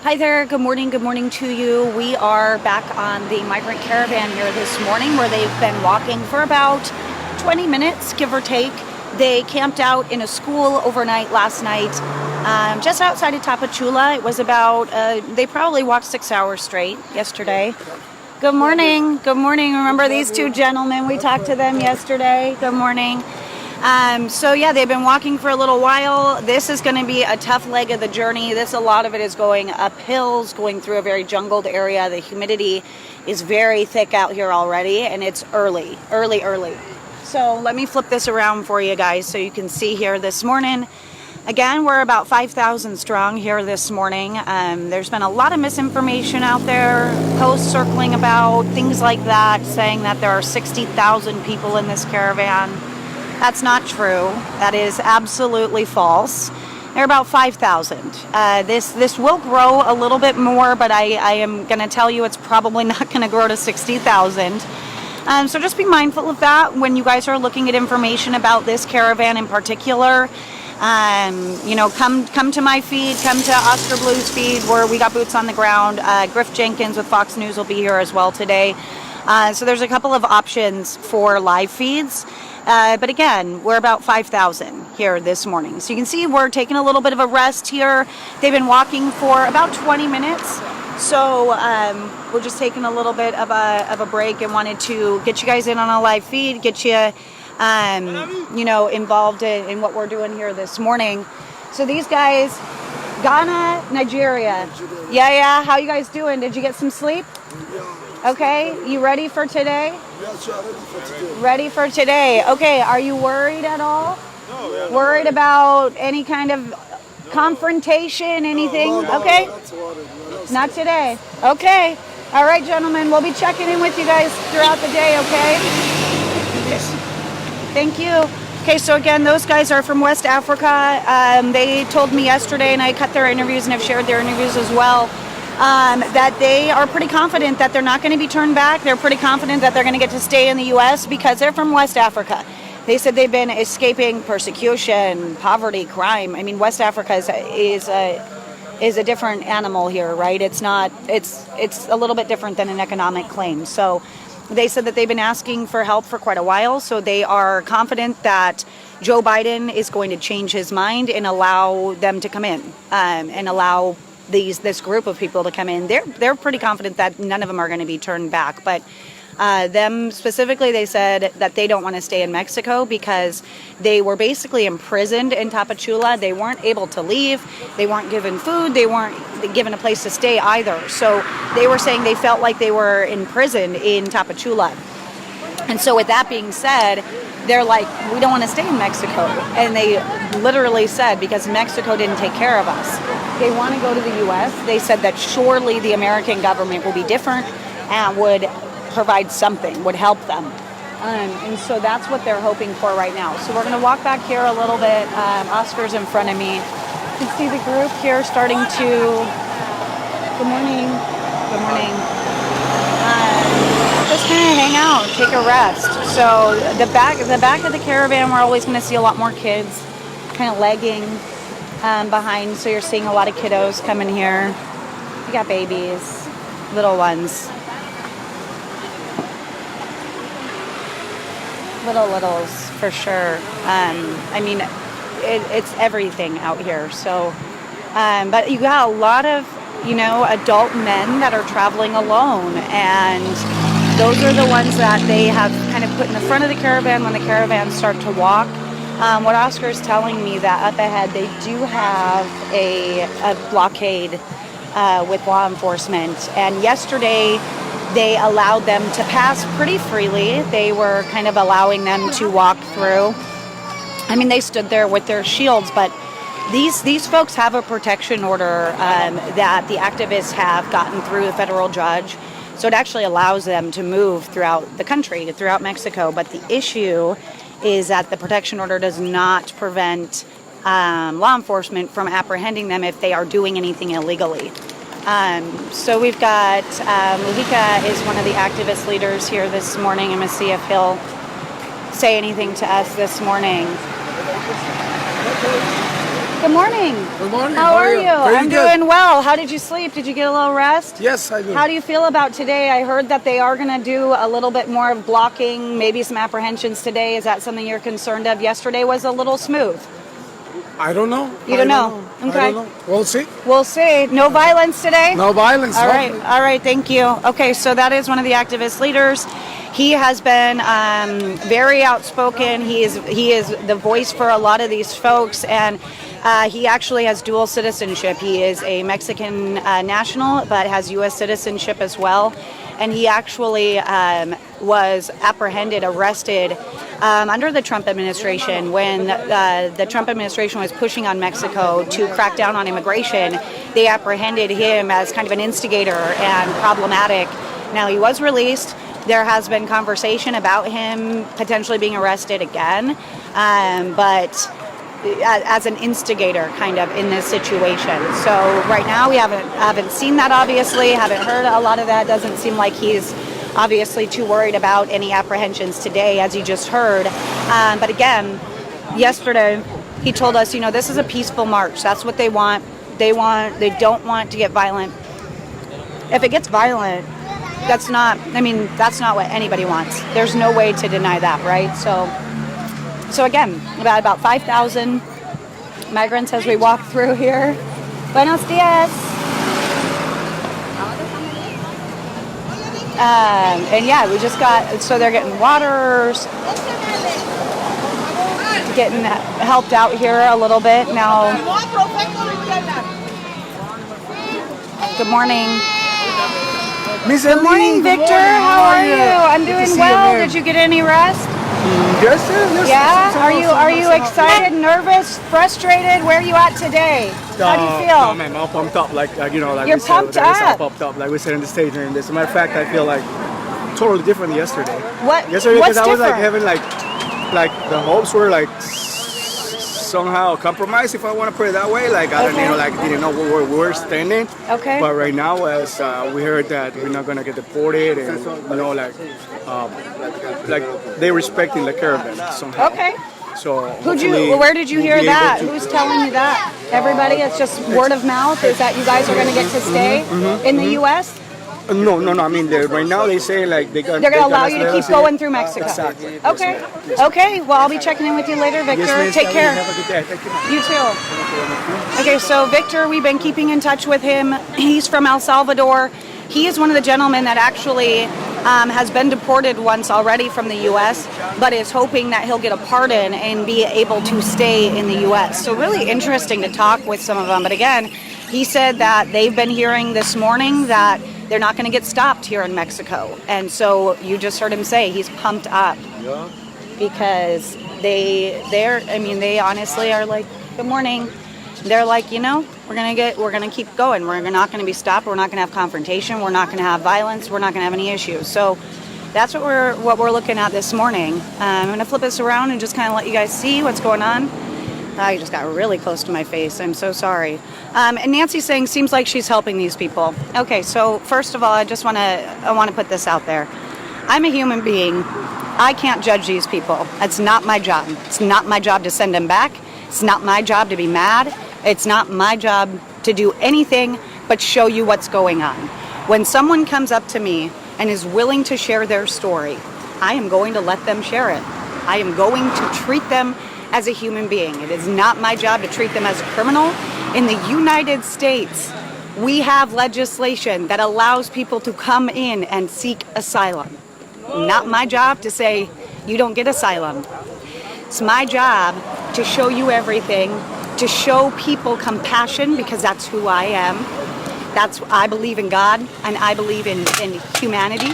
Hi there, good morning to you. We are back on the Migrant Caravan here this morning where they've been walking for about 20 minutes, give or take. They camped out in a school overnight last night, just outside of Tapachula. It was about, they probably walked 6 hours straight yesterday. Good morning, Remember these two gentlemen? We talked to them yesterday. Good morning. So yeah, they've been walking for a little while. This is going to be a tough leg of the journey. A lot of it is going up hills, going through a very jungled area. The humidity is very thick out here already, and it's early. So let me flip this around for you guys so you can see here this morning. Again, we're about 5,000 strong here this morning. There's been a lot of misinformation out there, posts circling about things like that, saying that there are 60,000 people in this caravan. That's not true. That is absolutely false. There are about 5,000. This will grow a little bit more, but I am going to tell you it's probably not going to grow to 60,000. So just be mindful of that when you guys are looking at information about this caravan in particular. Come to my feed, come to Oscar Blue's feed where we got boots on the ground. Griff Jenkins with Fox News will be here as well today. So there's a couple of options for live feeds. But again, we're about 5,000 here this morning. So you can see we're taking a little bit of a rest here. They've been walking for about 20 minutes. So we're just taking a little bit of a break and wanted to get you guys in on a live feed, get you, involved in what we're doing here this morning. So these guys, Ghana, Nigeria. Yeah. How you guys doing? Did you get some sleep? Okay, you ready for today? Yes, ready for today. Ready for today. Okay, are you worried at all? No. Worried about any kind of confrontation, anything? No, okay? Not today. Okay. All right, gentlemen, we'll be checking in with you guys throughout the day, okay? Thank you. Okay, so again, those guys are from West Africa. They told me yesterday, and I cut their interviews and have shared their interviews as well, that they are pretty confident that they're not going to be turned back. They're pretty confident that they're going to get to stay in the U.S. because they're from West Africa. They said they've been escaping persecution, poverty, crime. I mean, West Africa is a different animal here, right? It's a little bit different than an economic claim. So they said that they've been asking for help for quite a while. So they are confident that Joe Biden is going to change his mind and allow them to come in and allow this group of people to come in. They're pretty confident that none of them are going to be turned back, but them specifically, they said that they don't want to stay in Mexico because they were basically imprisoned in Tapachula. They weren't able to leave. They weren't given food. They weren't given a place to stay either. So they were saying they felt like they were in prison in Tapachula. And so with that being said, they're like, we don't want to stay in Mexico. And they literally said, because Mexico didn't take care of us, they want to go to the U.S. They said that surely the American government will be different and would provide something, would help them. And so that's what they're hoping for right now. So we're going to walk back here a little bit. Oscar's in front of me. You can see the group here starting to... Good morning. Just kind of hang out, take a rest. So the back of the caravan, we're always going to see a lot more kids kind of lagging behind. So you're seeing a lot of kiddos coming here. You got babies, little ones. Littles for sure. It's everything out here. So, but you got a lot of, adult men that are traveling alone, and those are the ones that they have kind of put in the front of the caravan when the caravans start to walk. What Oscar's telling me that up ahead they do have a blockade with law enforcement, and yesterday they allowed them to pass pretty freely. They were kind of allowing them to walk through. I mean, they stood there with their shields, but these folks have a protection order that the activists have gotten through the federal judge. So it actually allows them to move throughout the country, throughout Mexico. But the issue is that the protection order does not prevent law enforcement from apprehending them if they are doing anything illegally. So we've got, Mujica is one of the activist leaders here this morning. I'm going to see if he'll say anything to us this morning. Good morning. Good morning. How are you? Very I'm good. doing well. How did you sleep? Did you get a little rest? Yes, I do. How do you feel about today? I heard that they are going to do a little bit more of blocking, maybe some apprehensions today. Is that something you're concerned of? Yesterday was a little smooth. I don't know. You don't know? Okay. I don't know. We'll see. We'll see. No violence today? No violence. All right. hopefully. All right. Thank you. Okay. So that is one of the activist leaders. He has been very outspoken. He is the voice for a lot of these folks, and he actually has dual citizenship. He is a Mexican national, but has U.S. citizenship as well. And he actually was apprehended, arrested under the Trump administration when the Trump administration was pushing on Mexico to crack down on immigration. They apprehended him as kind of an instigator and problematic. Now, he was released. There has been conversation about him potentially being arrested again, but as an instigator kind of in this situation. So right now we haven't seen that, obviously, haven't heard a lot of that. Doesn't seem like he's obviously too worried about any apprehensions today, as you just heard. But again, yesterday he told us, this is a peaceful march. That's what they want. They don't want to get violent. If it gets violent, that's not what anybody wants. There's no way to deny that, right? So again, about 5,000 migrants as we walk through here. Buenos dias. And yeah, we just so they're getting waters, getting helped out here a little bit. Now, good morning. Good morning, Victor. How are you? I'm doing well. Did you get any rest? Yes, sir. Yeah? Are you excited, nervous, frustrated? Where are you at today? How do you feel? No, man, I'm pumped up. Like You're pumped I'm up. pumped up. Like we said in the stage, and as a matter of fact, I feel like totally different yesterday. Yesterday, What's because I was like different? having like the hopes were like somehow compromised, if I want to put it that way. Like I didn't know where we were standing. Okay. But right now, as we heard that we're not gonna get deported, and like they respecting the caravan somehow. Okay. So Where did you we'll hear be that? able to- Who's telling you that? Everybody? It's just word of mouth? Is that you guys are going to get to stay in the U.S.? No. I mean, right now they say like they're They're going to allow you to keep going through Mexico. Exactly. Okay. Okay. Well, I'll be checking in with you later, Victor. Yes, Take care. Have a good day. Thank you. You too. Okay, so Victor, we've been keeping in touch with him. He's from El Salvador. He is one of the gentlemen that actually has been deported once already from the U.S., but is hoping that he'll get a pardon and be able to stay in the U.S. So really interesting to talk with some of them. But again, he said that they've been hearing this morning that they're not going to get stopped here in Mexico. And so you just heard him say he's pumped up because they honestly are like, good morning. They're like, we're gonna keep going. We're not gonna be stopped. We're not gonna have confrontation. We're not gonna have violence. We're not gonna have any issues. So that's what we're looking at this morning. I'm gonna flip this around and just kind of let you guys see what's going on. I just got really close to my face. I'm so sorry. And Nancy's saying seems like she's helping these people. Okay, so first of all, I want to put this out there. I'm a human being. I can't judge these people. That's not my job. It's not my job to send them back. It's not my job to be mad. It's not my job to do anything but show you what's going on. When someone comes up to me and is willing to share their story, I am going to let them share it. I am going to treat them as a human being. It is not my job to treat them as a criminal. In the United States, we have legislation that allows people to come in and seek asylum. Not my job to say, you don't get asylum. It's my job to show you everything, to show people compassion, because that's who I am. I believe in God, and I believe in humanity,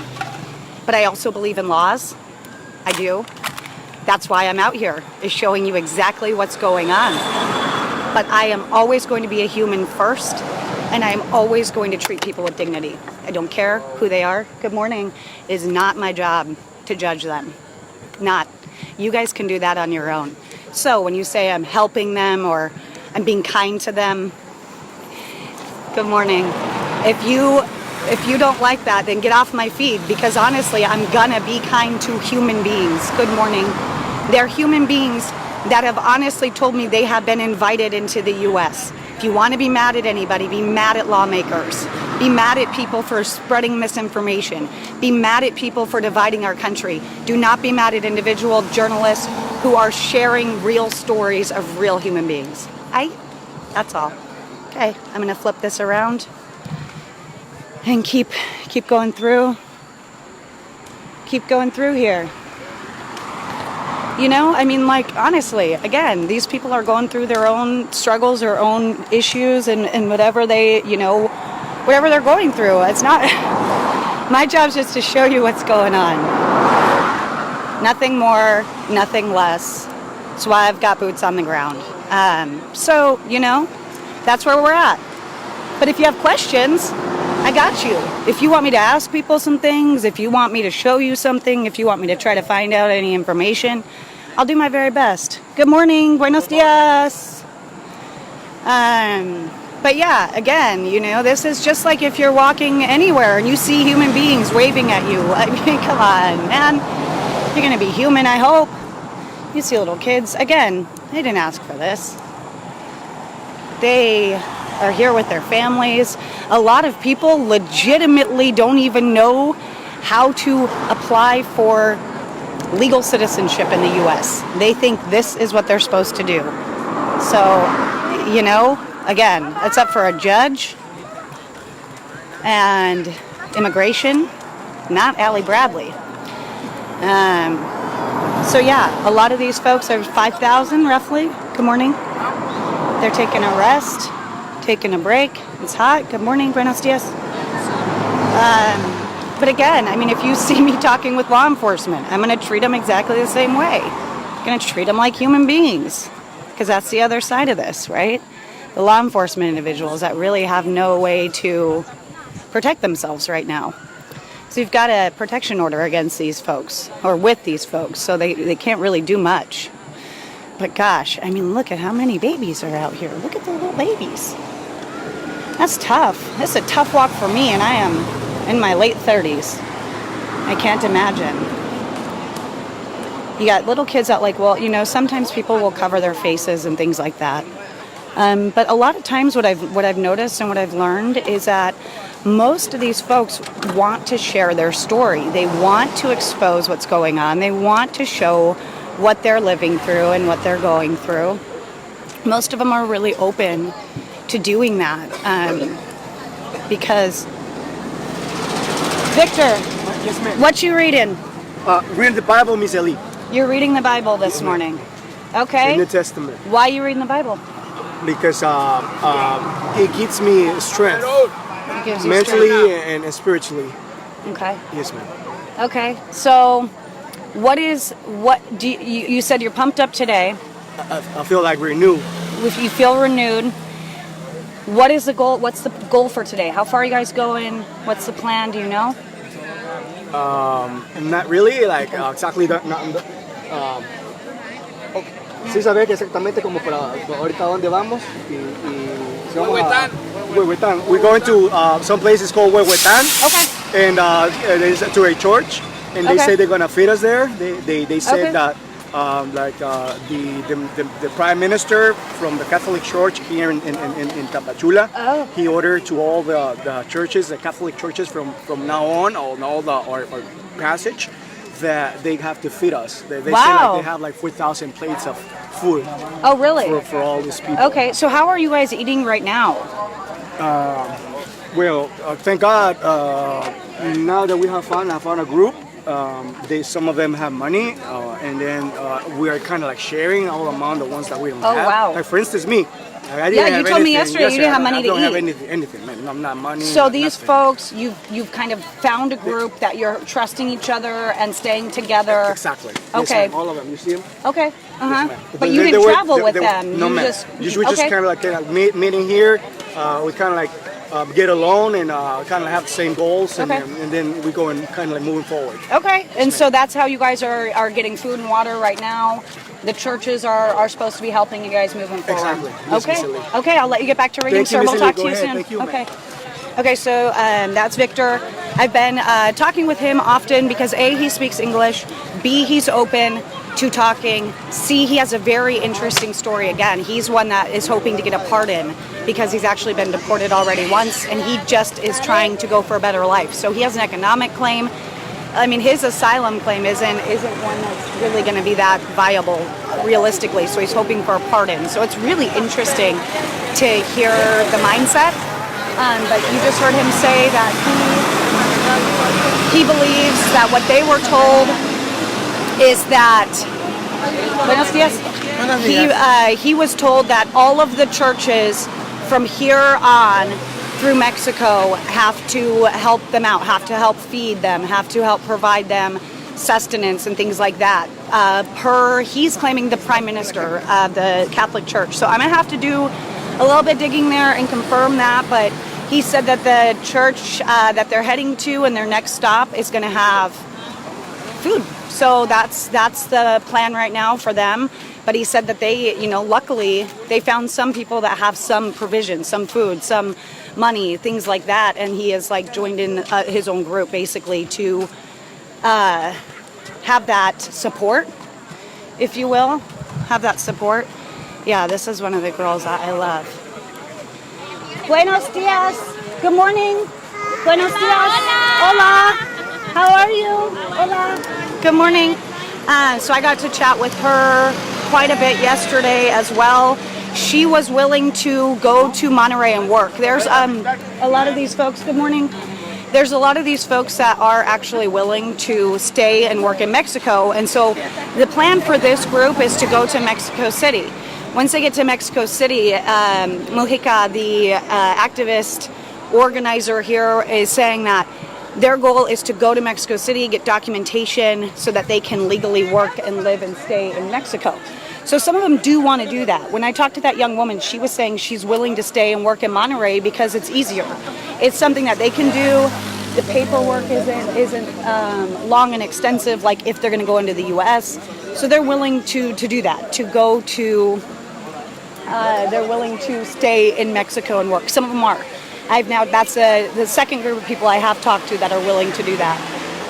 but I also believe in laws. I do. That's why I'm out here, is showing you exactly what's going on. But I am always going to be a human first, and I am always going to treat people with dignity. I don't care who they are. Good morning. It is not my job to judge them. Not. You guys can do that on your own. So when you say I'm helping them or I'm being kind to them, good morning. If you don't like that, then get off my feed, because honestly, I'm gonna be kind to human beings. Good morning. They're human beings, that have honestly told me they have been invited into the U.S. If you want to be mad at anybody, be mad at lawmakers. Be mad at people for spreading misinformation. Be mad at people for dividing our country. Do not be mad at individual journalists who are sharing real stories of real human beings. That's all. Okay, I'm going to flip this around and keep going through. Keep going through here. You know, I mean, like, honestly, again, these people are going through their own struggles, their own issues, and whatever they, you know, whatever they're going through. It's not, my job's just to show you what's going on. Nothing more, nothing less. That's why I've got boots on the ground. So, you know, that's where we're at. But if you have questions, I got you. If you want me to ask people some things, if you want me to show you something, if you want me to try to find out any information, I'll do my very best. Good morning. Buenos dias. But yeah, again, you know, this is just like if you're walking anywhere and you see human beings waving at you. I mean, come on, man. You're going to be human, I hope. You see little kids. Again, they didn't ask for this. They are here with their families. A lot of people legitimately don't even know how to apply for legal citizenship in the U.S. They think this is what they're supposed to do. So, you know, again, it's up for a judge and immigration, not Allie Bradley. So yeah, a lot of these folks are 5,000 roughly. Good morning. They're taking a rest, taking a break. It's hot. Good morning. Buenos dias. But again, I mean, if you see me talking with law enforcement, I'm going to treat them exactly the same way. I'm going to treat them like human beings, because that's the other side of this, right? The law enforcement individuals that really have no way to protect themselves right now. So you've got a protection order against these folks, or with these folks, so they can't really do much. But gosh, I mean, look at how many babies are out here. Look at the little babies. That's tough. This is a tough walk for me, and I am in my late 30s. I can't imagine. You got little kids that, like, well, you know, sometimes people will cover their faces and things like that. But a lot of times what I've noticed and what I've learned is that most of these folks want to share their story. They want to expose what's going on. They want to show what they're living through and what they're going through. Most of them are really open to doing that because Victor, Yes, ma'am. what you reading? Reading the Bible, Miss Ellie. You're reading the Bible this morning. Okay. The New Testament. Why are you reading the Bible? Because it gives me strength, It gives you mentally strength. and spiritually. Okay. Yes, ma'am. Okay. So, you said you're pumped up today. I feel like renewed. If you feel renewed, what is the goal? What's the goal for today? How far are you guys going? What's the plan? Do you know? Not really, like exactly that. Sí saber exactamente como para ahorita dónde vamos y Huehuetán. We're going to some places called Huehuetán. Okay. And it is to a church, and they Okay. say they're gonna feed us there. They said Okay. that the prime minister from the Catholic Church here in Tapachula, Oh. he ordered to all the churches, the Catholic churches from now on, all our passage, that they have to feed us. They say Wow. like they have like 4,000 plates of food Oh, really? for all these people. Okay. So how are you guys eating right now? Well, thank God, now that we have found a group, some of them have money, and then we are kind of like sharing all among the ones that we don't Oh, have. wow. Like for instance, me. I didn't Yeah, have you told me anything. yesterday you didn't have money I to don't have eat. anything, man. I'm not money. So not these nothing. folks, you've kind of found a group that you're trusting each other and staying together. Exactly. Okay. Yes, ma'am. All of them. You see them? Okay. Yes, ma'am. But you They didn't were- travel with they were- them. No, you man. just We just okay. kind of like meeting here. We kind of like get alone and kind of have the same goals, and, Okay. and then we go and kind of like moving forward. Okay. And so that's how you guys are getting food and water right now. The churches are supposed to be helping you guys moving forward. Exactly. Yes, Okay. Miss Ellie. Okay. I'll let you get back to reading, Thank you, sir. Miss We'll Ellie. talk to Go you ahead. soon. Thank you, ma'am. Okay. Okay, so that's Victor. I've been talking with him often because A, he speaks English, B, he's open, to talking. C, he has a very interesting story. Again, he's one that is hoping to get a pardon because he's actually been deported already once, and he just is trying to go for a better life. So he has an economic claim. I mean, his asylum claim isn't one that's really going to be that viable realistically. So he's hoping for a pardon. So it's really interesting to hear the mindset. But you just heard him say that he believes that what they were told is that. Buenos dias. He was told that all of the churches from here on through Mexico have to help them out, have to help feed them, have to help provide them sustenance and things like that. He's claiming the prime minister of the Catholic Church. So I'm gonna have to do a little bit digging there and confirm that, but he said that the church that they're heading to and their next stop is gonna have food. So that's the plan right now for them. But he said that they, luckily they found some people that have some provisions, some food, some money, things like that. And he has joined in his own group basically to have that support, if you will, have that support. Yeah, this is one of the girls that I love. Buenos dias. Good morning. Buenos dias. Hola. How are you? Hola. Good morning. So I got to chat with her quite a bit yesterday as well. She was willing to go to Monterrey and work. There's a lot of these folks. Good morning. There's a lot of these folks that are actually willing to stay and work in Mexico. And so the plan for this group is to go to Mexico City. Once they get to Mexico City, Mujica, the activist organizer here, is saying that their goal is to go to Mexico City, get documentation so that they can legally work and live and stay in Mexico. So some of them do want to do that. When I talked to that young woman, she was saying she's willing to stay and work in Monterrey because it's easier. It's something that they can do. The paperwork isn't long and extensive like if they're going to go into the U.S. So they're willing to do that, to go to, they're willing to stay in Mexico and work. Some of them are. That's the second group of people I have talked to that are willing to do that.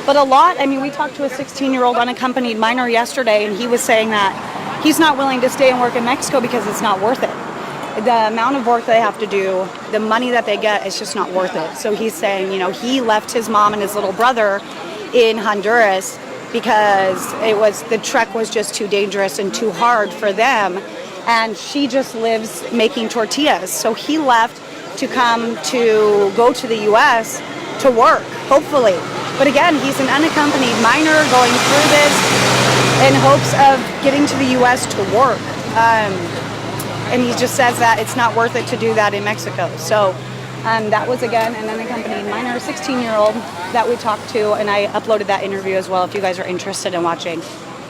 But a lot, we talked to a 16-year-old unaccompanied minor yesterday, and he was saying that he's not willing to stay and work in Mexico because it's not worth it. The amount of work they have to do, the money that they get, is just not worth it. So he's saying, he left his mom and his little brother in Honduras because the trek was just too dangerous and too hard for them. And she just lives making tortillas. So he left to go to the U.S. to work, hopefully. But again, he's an unaccompanied minor going through this in hopes of getting to the U.S. to work. And he just says that it's not worth it to do that in Mexico. So that was, again, an unaccompanied minor, 16-year-old that we talked to, and I uploaded that interview as well if you guys are interested in watching.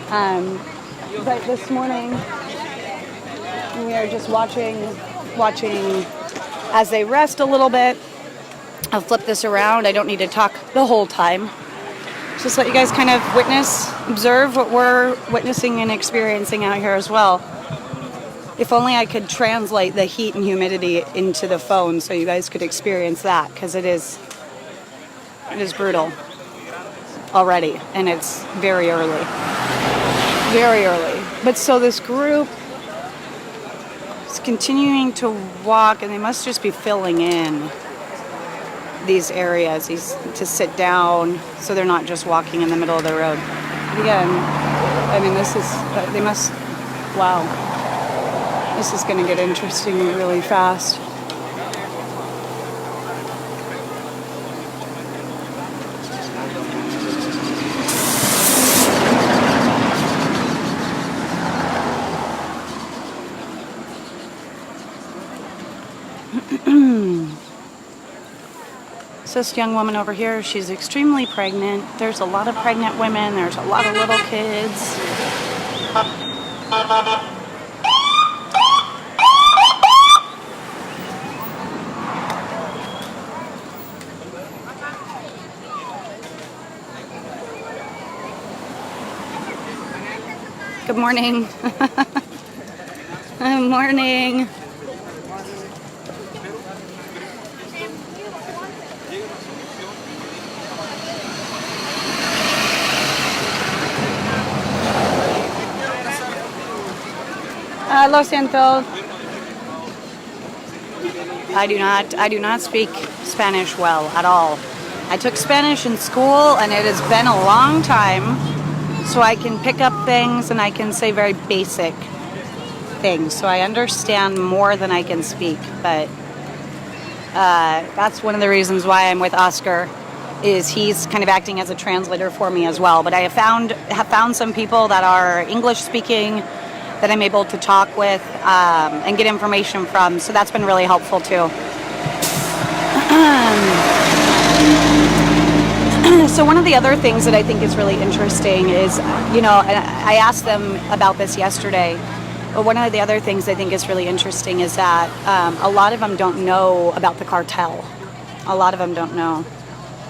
But this morning, we are just watching as they rest a little bit. I'll flip this around. I don't need to talk the whole time. Just let you guys kind of observe what we're witnessing and experiencing out here as well. If only I could translate the heat and humidity into the phone so you guys could experience that, because it is brutal already, and it's very early. Very early. But so this group is continuing to walk, and they must just be filling in these areas to sit down so they're not just walking in the middle of the road. Again, wow. This is going to get interesting really fast. So this young woman over here, she's extremely pregnant. There's a lot of pregnant women. There's a lot of little kids. Good morning. Good morning. Lo siento. I do not speak Spanish well at all. I took Spanish in school, and it has been a long time, so I can pick up things and I can say very basic things. So I understand more than I can speak, but that's one of the reasons why I'm with Oscar, is he's kind of acting as a translator for me as well. But I have found some people that are English speaking that I'm able to talk with and get information from. So that's been really helpful too. So one of the other things that I think is really interesting is, I asked them about this yesterday, but one of the other things I think is really interesting is that a lot of them don't know about the cartel. A lot of them don't know.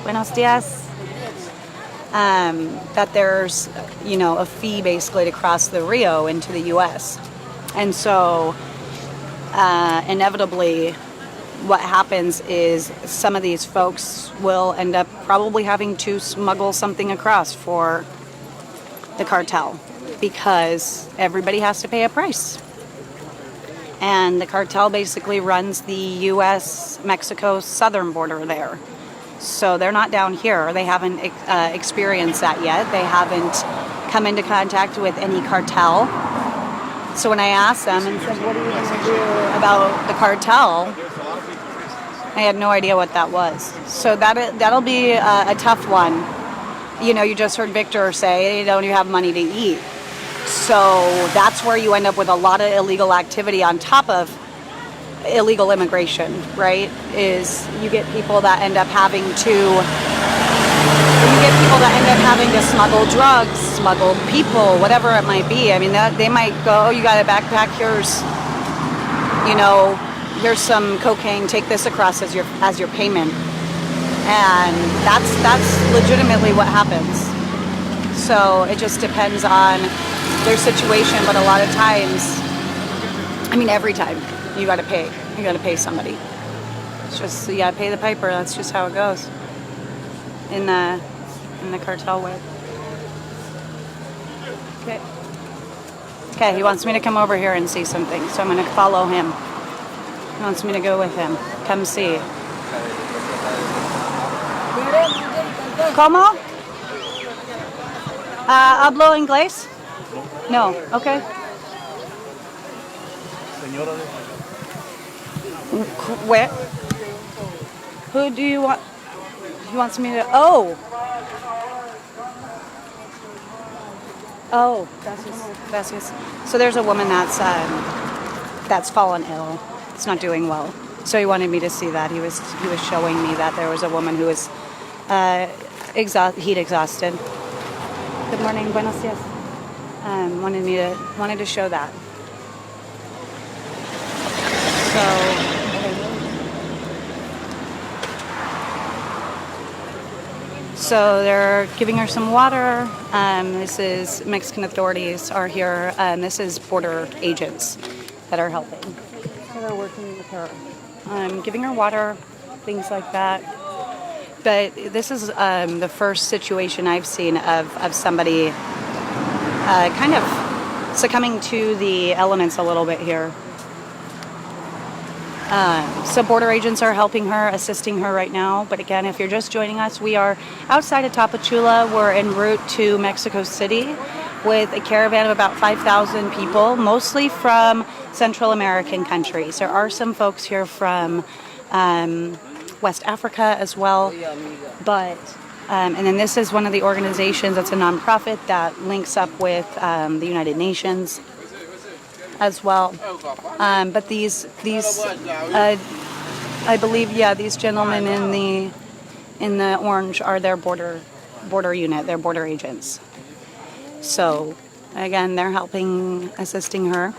Buenos dias. That there's, a fee basically to cross the Rio into the U.S. And so inevitably what happens is some of these folks will end up probably having to smuggle something across for the cartel because everybody has to pay a price. And the cartel basically runs the U.S.-Mexico southern border there. So they're not down here. They haven't experienced that yet. They haven't come into contact with any cartel. So when I asked them and said, what are you going to do about the cartel? I had no idea what that was. So that'll be a tough one. You just heard Victor say, don't you have money to eat? So that's where you end up with a lot of illegal activity on top of illegal immigration, right? Is you get people that end up having to smuggle drugs, smuggle people, whatever it might be. I mean, they might go, oh, you got a backpack, here's some cocaine, take this across as your payment. And that's legitimately what happens. So it just depends on their situation, but a lot of times, every time, you got to pay. You got to pay somebody. It's just, you got to pay the piper. That's just how it goes in the cartel way. Okay, he wants me to come over here and see something, so I'm going to follow him. He wants me to go with him. Come see. ¿Cómo? ¿Hablo inglés? No. Okay. Where? Who do you want? He wants me to. Oh, gracias. So there's a woman that's fallen ill. It's not doing well. So he wanted me to see that. He was showing me that there was a woman who was heat exhausted. Good morning, buenos dias. Wanted to show that. So they're giving her some water. This is Mexican authorities are here. This is border agents that are helping. So they're working with her, giving her water, things like that. But this is the first situation I've seen of somebody kind of succumbing to the elements a little bit here. So border agents are helping her, assisting her right now. But again, if you're just joining us, we are outside of Tapachula. We're en route to Mexico City with a caravan of about 5,000 people, mostly from Central American countries. There are some folks here from West Africa as well. But and then this is one of the organizations that's a nonprofit that links up with the United Nations as well. But these I believe, these gentlemen in the orange are their border unit, their border agents. So again, they're assisting her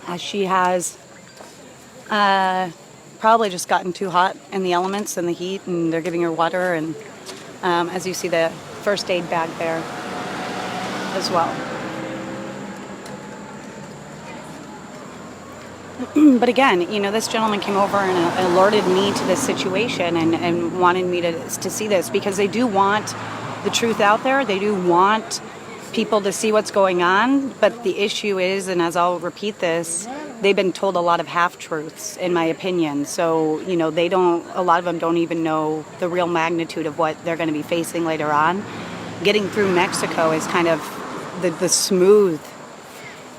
as she has probably just gotten too hot in the elements and the heat, and they're giving her water, and as you see the first aid bag there as well. But again, this gentleman came over and alerted me to this situation and wanted me to see this, because they do want the truth out there. They do want people to see what's going on, but the issue is, and as I'll repeat this, they've been told a lot of half-truths, in my opinion. So, you know, a lot of them don't even know the real magnitude of what they're going to be facing later on. Getting through Mexico is kind of the smooth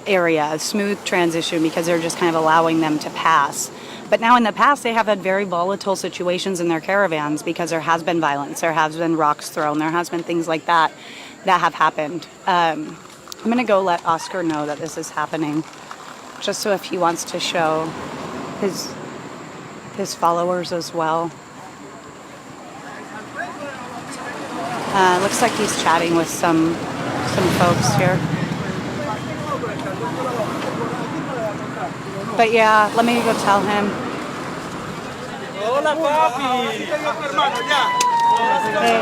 area, a smooth transition, because they're just kind of allowing them to pass. But now in the past, they have had very volatile situations in their caravans because there has been violence, there has been rocks thrown, there has been things like that have happened. I'm going to go let Oscar know that this is happening, just so if he wants to show his followers as well. Looks like he's chatting with some folks here. But yeah, let me go tell him. Hey,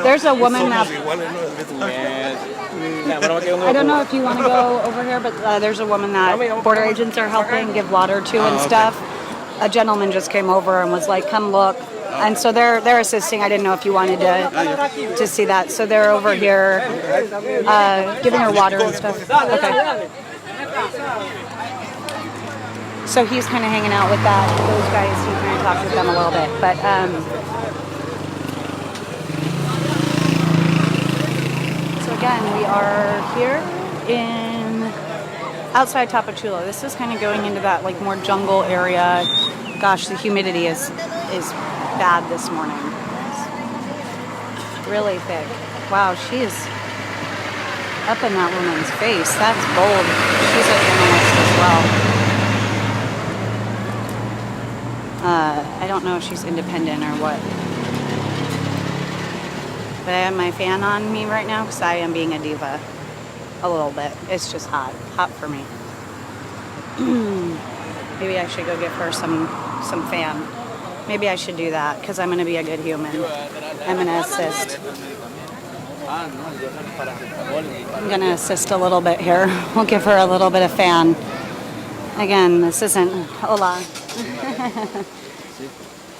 there's a woman that I don't know if you want to go over here, but there's a woman that border agents are helping give water to and stuff. A gentleman just came over and was like, "Come look." And so they're assisting. I didn't know if you wanted to see that. So they're over here giving her water and stuff. Okay. So he's kind of hanging out with those guys. He's going to talk with them a little bit. But so again, we are here outside Tapachula. This is kind of going into that like more jungle area. Gosh, the humidity is bad this morning. It's really thick. Wow, she is up in that woman's face. That's bold. She's a journalist as well. I don't know if she's independent or what. But I have my fan on me right now because I am being a diva. A little bit. It's just hot. Hot for me. Maybe I should go give her some fan. Maybe I should do that because I'm going to be a good human. I'm going to assist. I'm going to assist a little bit here. We'll give her a little bit of fan. Again, this isn't... Hola.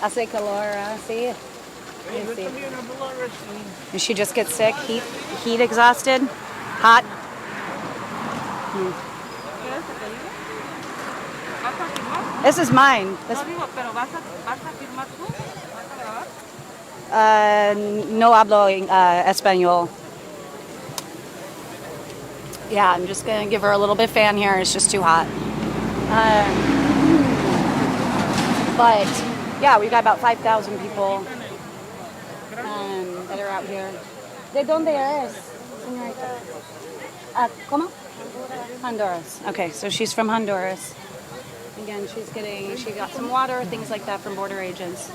Hace calor, see? Did she just get sick? Heat exhausted? Hot? This is mine. No hablo español. Yeah, I'm just going to give her a little bit of fan here. It's just too hot. But, yeah, we've got about 5,000 people that are out here. ¿De dónde es, señorita? ¿Cómo? Honduras. Okay, so she's from Honduras. Again, she got some water, things like that from border agents.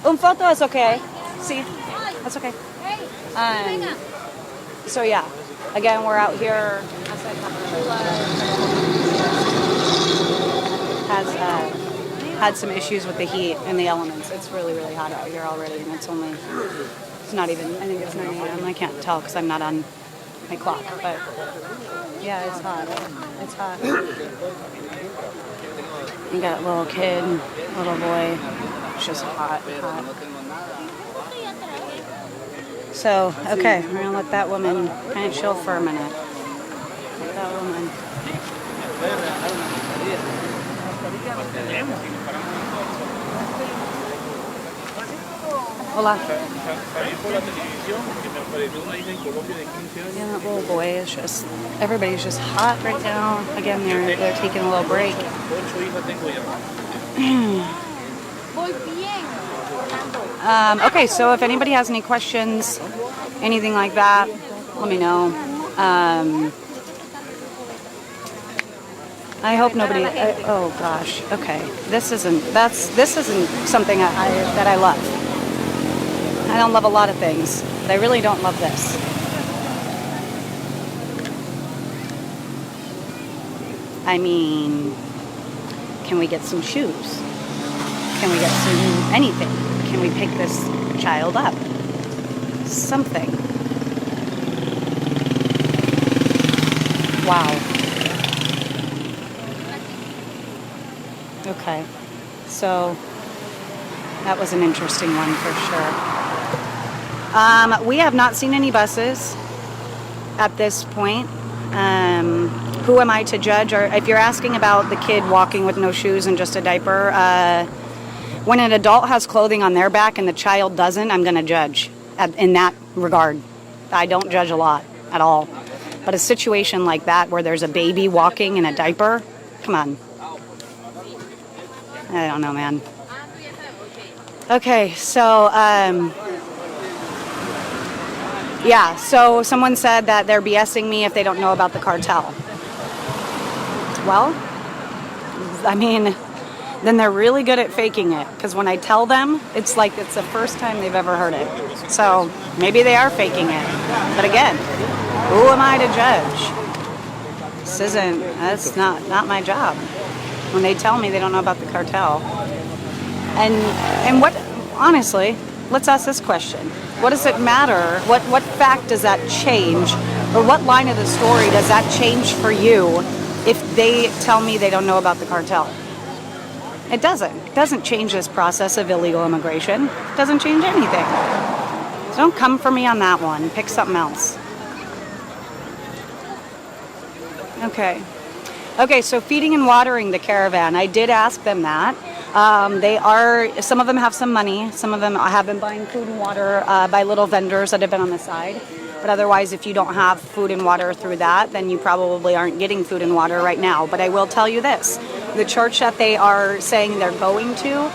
Un foto es okay. Sí, that's okay. So yeah, again, we're out here. Has had some issues with the heat and the elements. It's really, really hot out here already, and it's not even, I think it's 9 a.m. I can't tell because I'm not on my clock, but yeah, it's hot. It's hot. You got a little kid, little boy. It's just hot. So, okay, we're gonna let that woman kind of chill for a minute. Let that woman. Hola. Yeah, that little boy is just, everybody's just hot right now. Again, they're taking a little break. Okay, so if anybody has any questions, anything like that, let me know. I hope nobody. Oh gosh. Okay, this isn't something that I love. I don't love a lot of things, but I really don't love this. I mean, can we get some shoes? Can we get some anything? Can we pick this child up? Something. Wow. Okay, so that was an interesting one for sure. We have not seen any buses at this point. Who am I to judge? Or if you're asking about the kid walking with no shoes and just a diaper, when an adult has clothing on their back and the child doesn't, I'm going to judge in that regard. I don't judge a lot at all. But a situation like that where there's a baby walking in a diaper, come on. I don't know, man. Okay, so, yeah, so someone said that they're BSing me if they don't know about the cartel. Well, I mean, then they're really good at faking it, because when I tell them, it's like it's the first time they've ever heard it. So maybe they are faking it. But again, who am I to judge? That's not my job. When they tell me they don't know about the cartel. And what, honestly, let's ask this question. What does it matter? What fact does that change? Or what line of the story does that change for you if they tell me they don't know about the cartel? It doesn't. It doesn't change this process of illegal immigration. It doesn't change anything. So don't come for me on that one. Pick something else. Okay, so feeding and watering the caravan. I did ask them that. Some of them have some money. Some of them have been buying food and water by little vendors that have been on the side. But otherwise, if you don't have food and water through that, then you probably aren't getting food and water right now. But I will tell you this. The church that they are saying they're going to,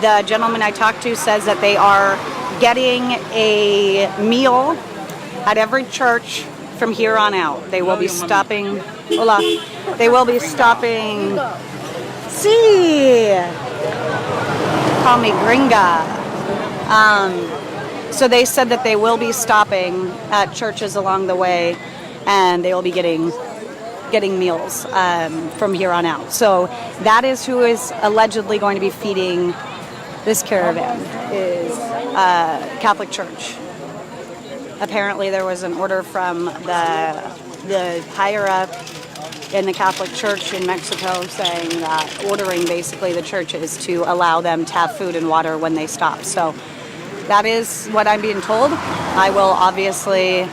the gentleman I talked to says that they are getting a meal at every church from here on out. They will be stopping. Hola. They will be stopping. See. Call me gringa. So they said that they will be stopping at churches along the way, and they will be getting meals from here on out. So that is who is allegedly going to be feeding this caravan, is Catholic Church. Apparently there was an order from the higher up in the Catholic Church in Mexico saying that, ordering basically the churches to allow them to have food and water when they stop. So that is what I'm being told. I will obviously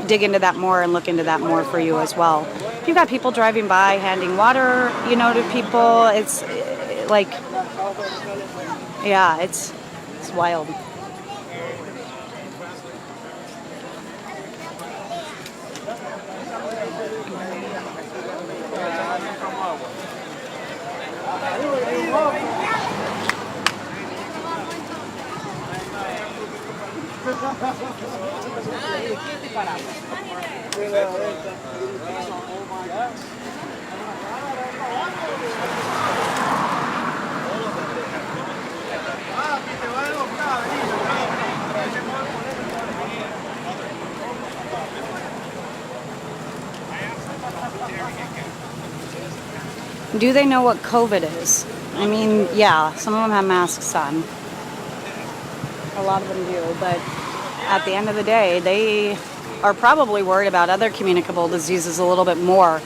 dig into that more and look into that more for you as well. You've got people driving by handing water, to people. It's like, yeah, it's wild. Do they know what COVID is? I mean, yeah, some of them have masks on. A lot of them do, but at the end of the day, they are probably worried about other communicable diseases a little bit more.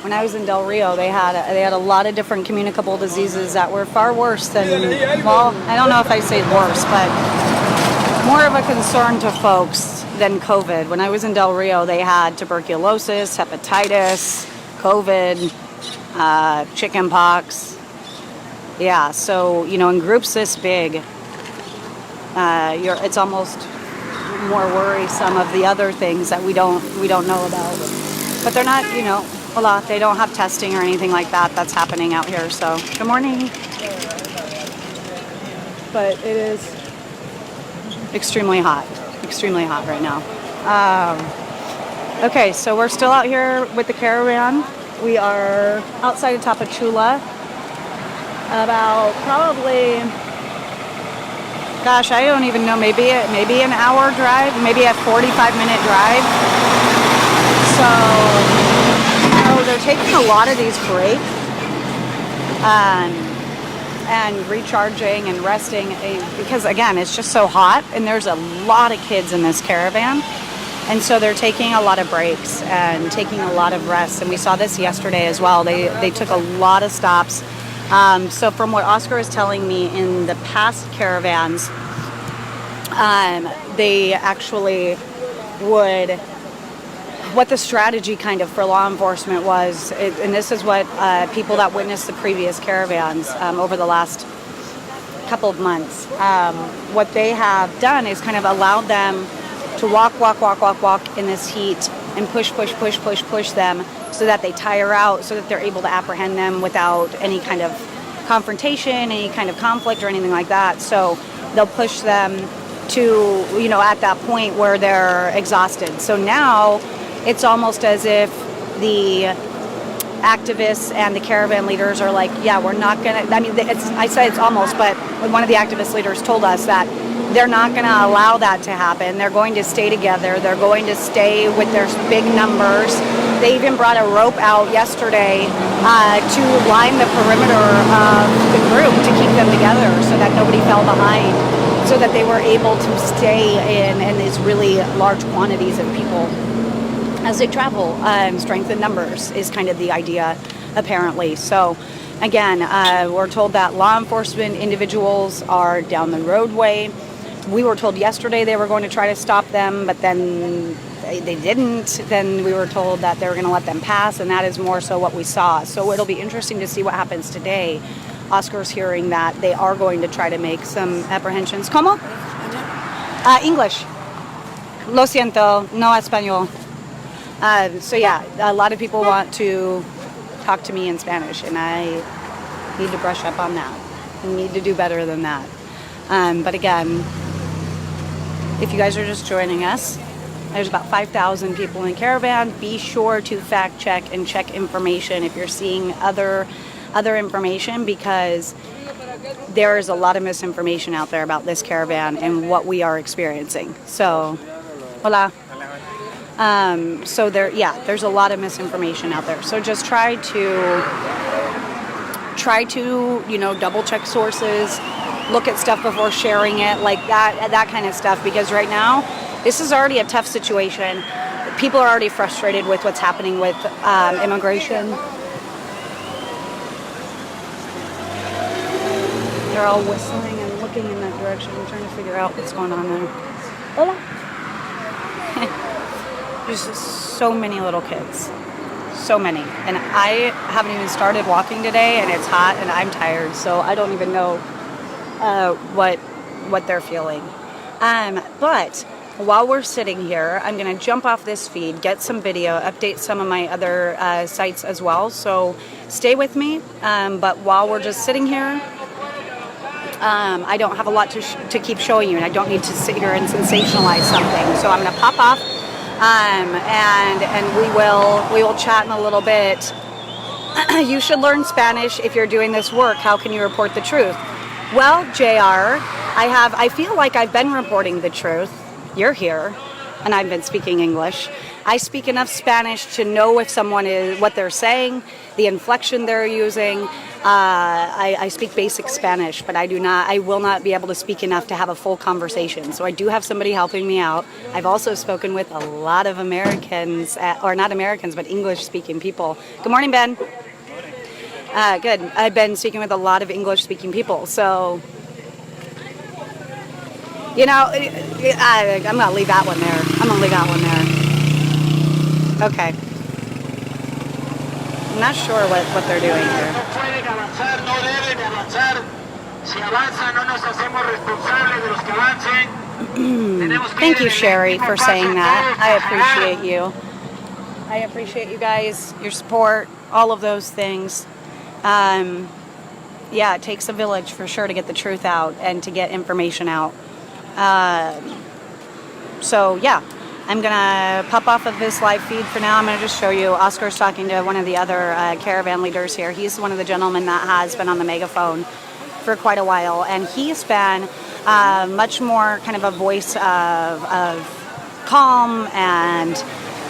When I was in Del Rio, they had a lot of different communicable diseases that were far worse than, well, I don't know if I say worse, but more of a concern to folks than COVID. When I was in Del Rio, they had tuberculosis, hepatitis, COVID, chicken pox. Yeah, so, in groups this big, it's almost more worrisome of the other things that we don't know about. But they're not, a lot. They don't have testing or anything like that that's happening out here. So, good morning. But it is extremely hot right now. Okay, so we're still out here with the caravan. We are outside of Tapachula, about probably, gosh, I don't even know, maybe an hour drive, maybe a 45-minute drive. So, they're taking a lot of these breaks and recharging and resting because, again, it's just so hot, and there's a lot of kids in this caravan. And so they're taking a lot of breaks and taking a lot of rest. And we saw this yesterday as well. They took a lot of stops. So from what Oscar is telling me, in the past caravans, they actually would, what the strategy kind of for law enforcement was, and this is what people that witnessed the previous caravans over the last couple of months, what they have done is kind of allowed them to walk in this heat and push them so that they tire out, so that they're able to apprehend them without any kind of confrontation, any kind of conflict or anything like that. So they'll push them to, at that point where they're exhausted. So now it's almost as if the activists and the caravan leaders are like, yeah, we're not gonna, I say it's almost, but one of the activist leaders told us that they're not going to allow that to happen. They're going to stay together. They're going to stay with their big numbers. They even brought a rope out yesterday to line the perimeter of the group to keep them together so that nobody fell behind, so that they were able to stay in these really large quantities of people as they travel. Strength in numbers is kind of the idea, apparently. So again, we're told that law enforcement individuals are down the roadway. We were told yesterday they were going to try to stop them, but then they didn't. Then we were told that they were going to let them pass, and that is more so what we saw. So it'll be interesting to see what happens today. Oscar's hearing that they are going to try to make some apprehensions. ¿Cómo? English. Lo siento, no español. So yeah, a lot of people want to talk to me in Spanish, and I need to brush up on that. I need to do better than that. But again, if you guys are just joining us, there's about 5,000 people in Caravan. Be sure to fact check and check information if you're seeing other information, because there is a lot of misinformation out there about this caravan and what we are experiencing. So, hola. So there's a lot of misinformation out there. So just try to double check sources, look at stuff before sharing it, like that kind of stuff, because right now this is already a tough situation. People are already frustrated with what's happening with immigration. They're all whistling and looking in that direction. I'm trying to figure out what's going on there. Hola. There's just so many little kids. So many. And I haven't even started walking today, and it's hot and I'm tired, so I don't even know what they're feeling. But while we're sitting here, I'm going to jump off this feed, get some video, update some of my other sites as well. So stay with me. But while we're just sitting here, I don't have a lot to keep showing you, and I don't need to sit here and sensationalize something. So I'm going to pop off, and we will chat in a little bit. You should learn Spanish if you're doing this work. How can you report the truth? Well, JR, I feel like I've been reporting the truth. You're here, and I've been speaking English. I speak enough Spanish to know if someone is what they're saying, the inflection they're using. I speak basic Spanish, but I will not be able to speak enough to have a full conversation. So I do have somebody helping me out. I've also spoken with a lot of Americans, or not Americans, but English-speaking people. Good morning, Ben. Good. I've been speaking with a lot of English-speaking people, so I'm gonna leave that one there. Okay. I'm not sure what they're doing here. Thank you, Sherry, for saying that. I appreciate you. I appreciate you guys, your support, all of those things. It takes a village for sure to get the truth out and to get information out. I'm gonna pop off of this live feed for now. I'm gonna just show you Oscar's talking to one of the other caravan leaders here. He's one of the gentlemen that has been on the megaphone for quite a while, and he's been much more kind of a voice of calm, and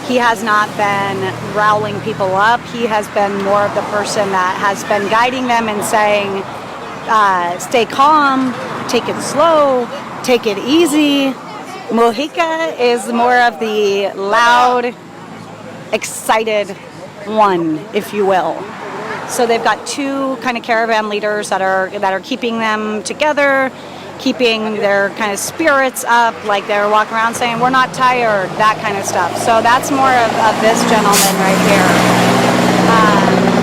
he has not been riling people up. He has been more of the person that has been guiding them and saying, stay calm, take it slow, take it easy. Mojica is more of the loud, excited one, if you will. So they've got two kind of caravan leaders that are keeping them together, keeping their kind of spirits up, like they're walking around saying, we're not tired, that kind of stuff. So that's more of this gentleman right here.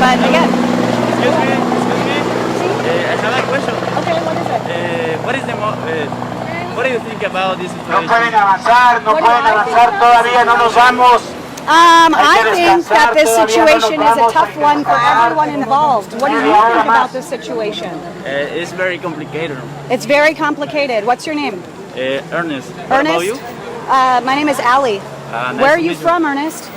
But again. Excuse me. I have a question. Okay, what is it? What do you think about this No situation? pueden avanzar, no What do pueden I think avanzar, about todavía no nos vamos. I think that this situation is a tough one for everyone involved. What do you think about this situation? It's very complicated. It's very complicated. What's your name? Ernest. What about Ernest? you? My name is Allie. Nice Where are to you meet from, Ernest?